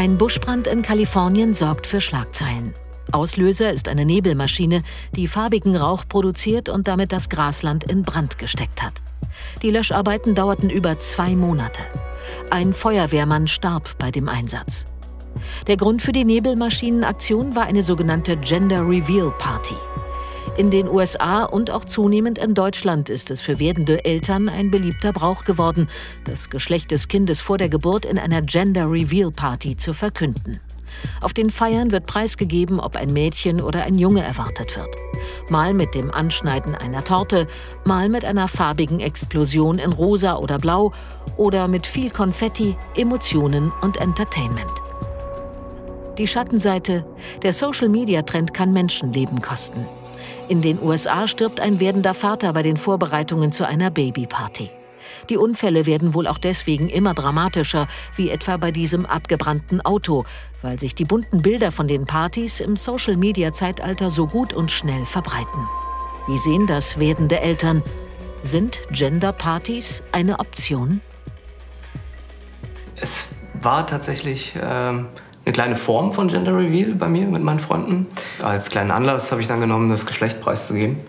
Ein Buschbrand in Kalifornien sorgt für Schlagzeilen. Auslöser ist eine Nebelmaschine, die farbigen Rauch produziert und damit das Grasland in Brand gesteckt hat. Die Löscharbeiten dauerten über 2 Monate. Ein Feuerwehrmann starb bei dem Einsatz. Der Grund für die Nebelmaschinenaktion war eine sogenannte Gender Reveal Party. In den USA und auch zunehmend in Deutschland ist es für werdende Eltern ein beliebter Brauch geworden, das Geschlecht des Kindes vor der Geburt in einer Gender Reveal Party zu verkünden. Auf den Feiern wird preisgegeben, ob ein Mädchen oder ein Junge erwartet wird. Mal mit dem Anschneiden einer Torte, mal mit einer farbigen Explosion in Rosa oder Blau oder mit viel Konfetti, Emotionen und Entertainment. Die Schattenseite: der Social-Media-Trend kann Menschenleben kosten. In den USA stirbt ein werdender Vater bei den Vorbereitungen zu einer Babyparty. Die Unfälle werden wohl auch deswegen immer dramatischer, wie etwa bei diesem abgebrannten Auto, weil sich die bunten Bilder von den Partys im Social-Media-Zeitalter so gut und schnell verbreiten. Wie sehen das werdende Eltern? Sind Gender-Partys eine Option? Es war tatsächlich eine kleine Form von Gender Reveal bei mir mit meinen Freunden. Als kleinen Anlass habe ich dann genommen, das Geschlecht preiszugeben.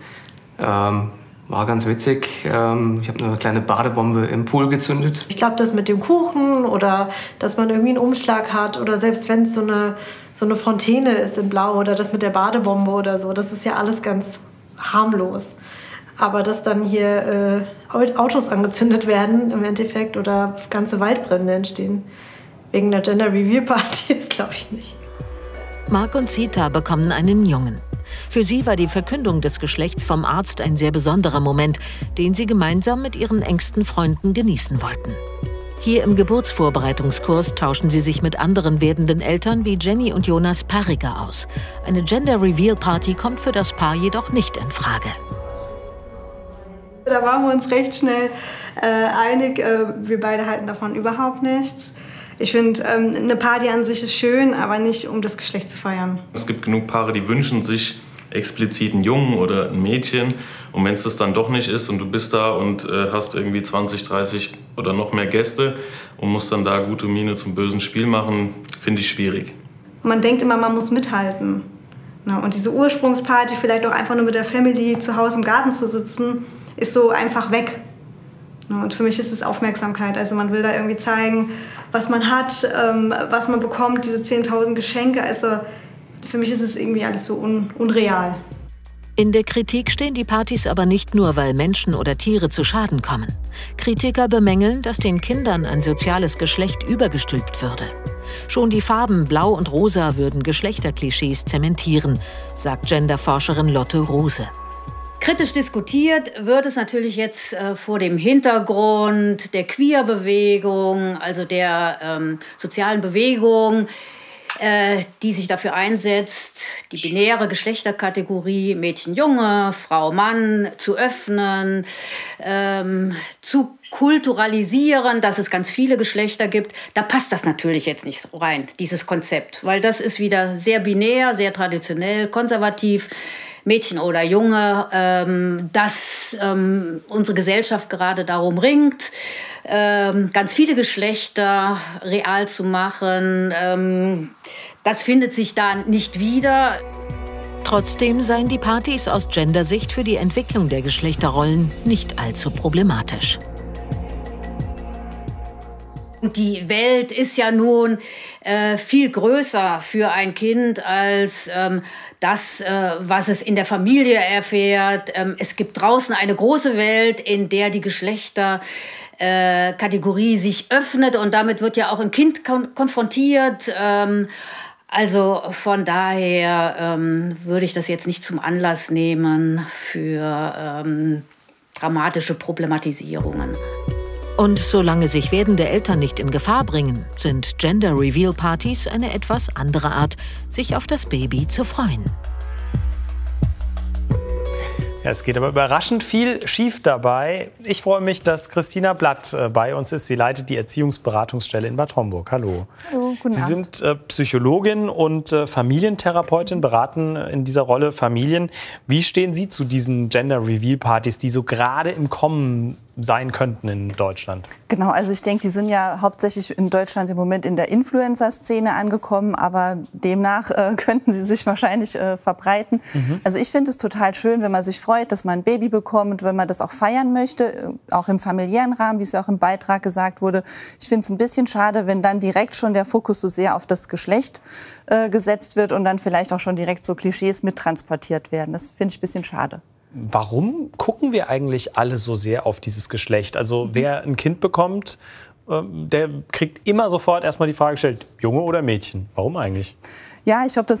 War ganz witzig. Ich habe eine kleine Badebombe im Pool gezündet. Ich glaube, das mit dem Kuchen oder dass man irgendwie einen Umschlag hat oder selbst wenn es so eine Fontäne ist in Blau oder das mit der Badebombe oder so, das ist ja alles ganz harmlos. Aber dass dann hier Autos angezündet werden im Endeffekt oder ganze Waldbrände entstehen wegen der Gender Reveal Party, ist glaube ich nicht. Mark und Sita bekommen einen Jungen. Für sie war die Verkündung des Geschlechts vom Arzt ein sehr besonderer Moment, den sie gemeinsam mit ihren engsten Freunden genießen wollten. Hier im Geburtsvorbereitungskurs tauschen sie sich mit anderen werdenden Eltern wie Jenny und Jonas Parriger aus. Eine Gender Reveal Party kommt für das Paar jedoch nicht in Frage. Da waren wir uns recht schnell einig, wir beide halten davon überhaupt nichts. Ich finde, eine Party an sich ist schön, aber nicht, um das Geschlecht zu feiern. Es gibt genug Paare, die wünschen sich explizit einen Jungen oder ein Mädchen. Und wenn es das dann doch nicht ist und du bist da und hast irgendwie 20, 30 oder noch mehr Gäste und musst dann da gute Miene zum bösen Spiel machen, finde ich schwierig. Man denkt immer, man muss mithalten. Und diese Ursprungsparty, vielleicht auch einfach nur mit der Family zu Hause im Garten zu sitzen, ist so einfach weg. Und für mich ist es Aufmerksamkeit. Also man will da irgendwie zeigen, was man hat, was man bekommt, diese 10.000 Geschenke. Also für mich ist es irgendwie alles so unreal. In der Kritik stehen die Partys aber nicht nur, weil Menschen oder Tiere zu Schaden kommen. Kritiker bemängeln, dass den Kindern ein soziales Geschlecht übergestülpt würde. Schon die Farben Blau und Rosa würden Geschlechterklischees zementieren, sagt Genderforscherin Lotte Rose. Kritisch diskutiert wird es natürlich jetzt vor dem Hintergrund der Queer-Bewegung, also der sozialen Bewegung, die sich dafür einsetzt, die binäre Geschlechterkategorie Mädchen-Junge, Frau-Mann zu öffnen, zu kulturalisieren, dass es ganz viele Geschlechter gibt. Da passt das natürlich jetzt nicht so rein, dieses Konzept, weil das ist wieder sehr binär, sehr traditionell, konservativ. Mädchen oder Junge, dass unsere Gesellschaft gerade darum ringt, ganz viele Geschlechter real zu machen. Das findet sich da nicht wieder. Trotzdem seien die Partys aus Gendersicht für die Entwicklung der Geschlechterrollen nicht allzu problematisch. Die Welt ist ja nun viel größer für ein Kind als das, was es in der Familie erfährt. Es gibt draußen eine große Welt, in der die Geschlechterkategorie sich öffnet und damit wird ja auch ein Kind konfrontiert. Also von daher würde ich das jetzt nicht zum Anlass nehmen für dramatische Problematisierungen. Und solange sich werdende Eltern nicht in Gefahr bringen, sind Gender-Reveal-Partys eine etwas andere Art, sich auf das Baby zu freuen. Ja, es geht aber überraschend viel schief dabei. Ich freue mich, dass Christina Blatt bei uns ist. Sie leitet die Erziehungsberatungsstelle in Bad Homburg. Hallo. Hallo, guten Abend. Sie sind Psychologin und Familientherapeutin, beraten in dieser Rolle Familien. Wie stehen Sie zu diesen Gender-Reveal-Partys, die so gerade im Kommen sein könnten in Deutschland? Genau, also ich denke, die sind ja hauptsächlich in Deutschland im Moment in der Influencer-Szene angekommen, aber demnach könnten sie sich wahrscheinlich verbreiten. Also ich finde es total schön, wenn man sich freut, dass man ein Baby bekommt, wenn man das auch feiern möchte, auch im familiären Rahmen, wie es ja auch im Beitrag gesagt wurde. Ich finde es ein bisschen schade, wenn dann direkt schon der Fokus so sehr auf das Geschlecht gesetzt wird und dann vielleicht auch schon direkt so Klischees mittransportiert werden. Das finde ich ein bisschen schade. Warum gucken wir eigentlich alle so sehr auf dieses Geschlecht? Also wer ein Kind bekommt, der kriegt immer sofort erstmal die Frage gestellt, Junge oder Mädchen? Warum eigentlich? Ja, ich glaube,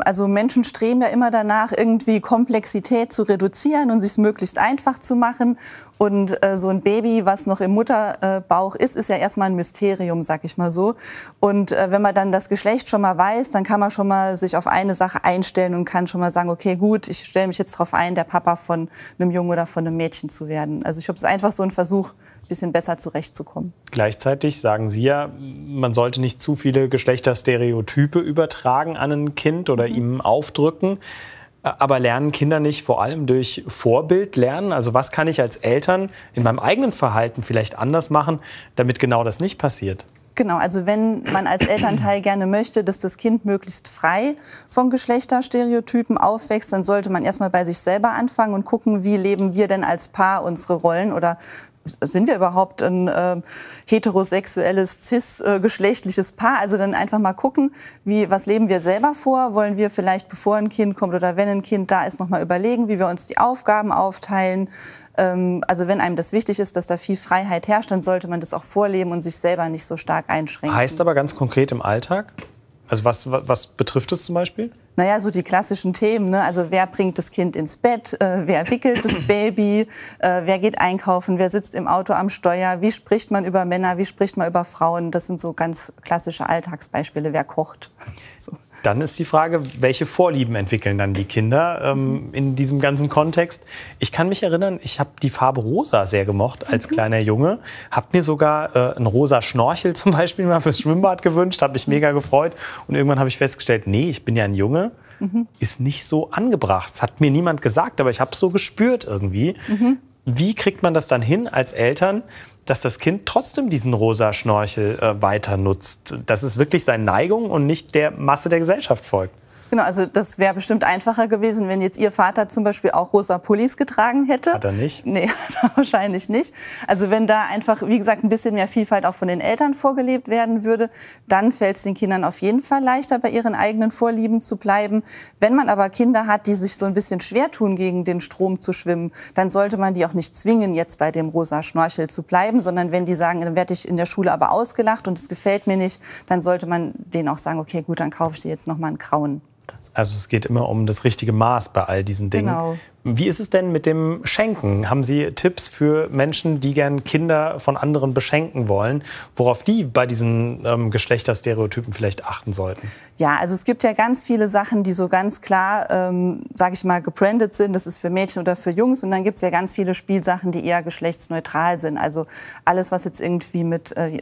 also Menschen streben ja immer danach, irgendwie Komplexität zu reduzieren und sich es möglichst einfach zu machen. Und so ein Baby, was noch im Mutterbauch ist ja erstmal ein Mysterium, sag ich mal so. Und wenn man dann das Geschlecht schon mal weiß, dann kann man schon mal sich auf eine Sache einstellen und kann schon mal sagen, okay, gut, ich stelle mich jetzt darauf ein, der Papa von einem Jungen oder von einem Mädchen zu werden. Also ich glaube, es ist einfach so ein Versuch, ein bisschen besser zurechtzukommen. Gleichzeitig sagen Sie ja, man sollte nicht zu viele Geschlechterstereotype übertragen an ein Kind oder ihm aufdrücken. Aber lernen Kinder nicht vor allem durch Vorbild lernen? Also was kann ich als Eltern in meinem eigenen Verhalten vielleicht anders machen, damit genau das nicht passiert? Genau, also wenn man als Elternteil gerne möchte, dass das Kind möglichst frei von Geschlechterstereotypen aufwächst, dann sollte man erstmal bei sich selber anfangen und gucken, wie leben wir denn als Paar unsere Rollen oder sind wir überhaupt ein heterosexuelles, cis-geschlechtliches Paar? Also dann einfach mal gucken, was leben wir selber vor? Wollen wir vielleicht, bevor ein Kind kommt oder wenn ein Kind da ist, noch mal überlegen, wie wir uns die Aufgaben aufteilen? Also wenn einem das wichtig ist, dass da viel Freiheit herrscht, dann sollte man das auch vorleben und sich selber nicht so stark einschränken. Heißt aber ganz konkret im Alltag? Also was betrifft es zum Beispiel? Naja, so die klassischen Themen, ne? Also wer bringt das Kind ins Bett, wer wickelt das Baby, wer geht einkaufen, wer sitzt im Auto am Steuer, wie spricht man über Männer, wie spricht man über Frauen. Das sind so ganz klassische Alltagsbeispiele, wer kocht. So. Dann ist die Frage, welche Vorlieben entwickeln dann die Kinder in diesem ganzen Kontext? Ich kann mich erinnern, ich habe die Farbe rosa sehr gemocht als kleiner Junge. Habe mir sogar einen rosa Schnorchel zum Beispiel mal fürs Schwimmbad gewünscht, habe mich mega gefreut. Und irgendwann habe ich festgestellt, nee, ich bin ja ein Junge, ist nicht so angebracht. Das hat mir niemand gesagt, aber ich habe es so gespürt irgendwie. Wie kriegt man das dann hin als Eltern, dass das Kind trotzdem diesen rosa Schnorchel weiter nutzt? Dass es wirklich seinen Neigungen und nicht der Masse der Gesellschaft folgt? Genau, also das wäre bestimmt einfacher gewesen, wenn jetzt Ihr Vater zum Beispiel auch rosa Pullis getragen hätte. Hat er nicht? Nee, hat er wahrscheinlich nicht. Also wenn da einfach, wie gesagt, ein bisschen mehr Vielfalt auch von den Eltern vorgelebt werden würde, dann fällt es den Kindern auf jeden Fall leichter, bei ihren eigenen Vorlieben zu bleiben. Wenn man aber Kinder hat, die sich so ein bisschen schwer tun, gegen den Strom zu schwimmen, dann sollte man die auch nicht zwingen, jetzt bei dem rosa Schnorchel zu bleiben, sondern wenn die sagen, dann werde ich in der Schule aber ausgelacht und es gefällt mir nicht, dann sollte man denen auch sagen, okay, gut, dann kaufe ich dir jetzt noch mal einen grauen. Also es geht immer um das richtige Maß bei all diesen Dingen. Genau. Wie ist es denn mit dem Schenken? Haben Sie Tipps für Menschen, die gern Kinder von anderen beschenken wollen, worauf die bei diesen Geschlechterstereotypen vielleicht achten sollten? Ja, also es gibt ja ganz viele Sachen, die so ganz klar, sage ich mal, gebrandet sind. Das ist für Mädchen oder für Jungs. Und dann gibt es ja ganz viele Spielsachen, die eher geschlechtsneutral sind. Also alles, was jetzt irgendwie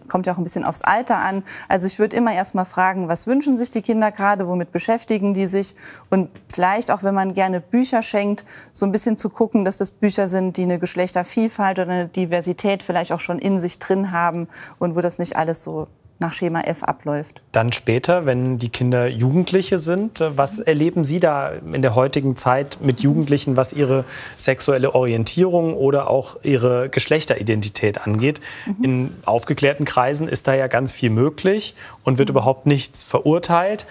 kommt ja auch ein bisschen aufs Alter an. Also ich würde immer erst mal fragen, was wünschen sich die Kinder gerade, womit beschäftigen die sich? Und vielleicht auch, wenn man gerne Bücher schenkt, so ein bisschen zu gucken, dass das Bücher sind, die eine Geschlechtervielfalt oder eine Diversität vielleicht auch schon in sich drin haben und wo das nicht alles so nach Schema F abläuft. Dann später, wenn die Kinder Jugendliche sind, was erleben Sie da in der heutigen Zeit mit Jugendlichen, was ihre sexuelle Orientierung oder auch ihre Geschlechteridentität angeht? In aufgeklärten Kreisen ist da ja ganz viel möglich und wird überhaupt nichts verurteilt.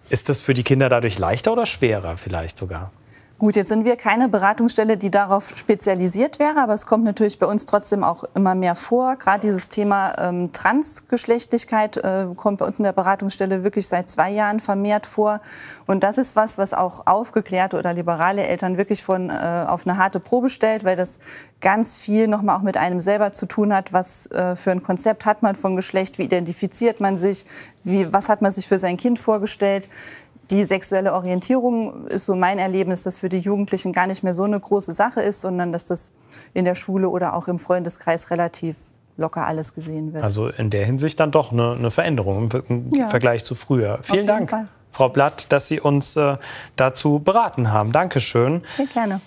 Ist das für die Kinder dadurch leichter oder schwerer vielleicht sogar? Gut, jetzt sind wir keine Beratungsstelle, die darauf spezialisiert wäre, aber es kommt natürlich bei uns trotzdem auch immer mehr vor. Gerade dieses Thema Transgeschlechtlichkeit kommt bei uns in der Beratungsstelle wirklich seit 2 Jahren vermehrt vor. Und das ist was auch aufgeklärte oder liberale Eltern wirklich auf eine harte Probe stellt, weil das ganz viel nochmal auch mit einem selber zu tun hat. Was für ein Konzept hat man von Geschlecht? Wie identifiziert man sich? Was hat man sich für sein Kind vorgestellt? Die sexuelle Orientierung ist so mein Erlebnis, dass für die Jugendlichen gar nicht mehr so eine große Sache ist, sondern dass das in der Schule oder auch im Freundeskreis relativ locker alles gesehen wird. Also in der Hinsicht dann doch eine Veränderung im Vergleich zu früher. Vielen Dank, Frau Blatt, dass Sie uns dazu beraten haben. Dankeschön. Sehr gerne.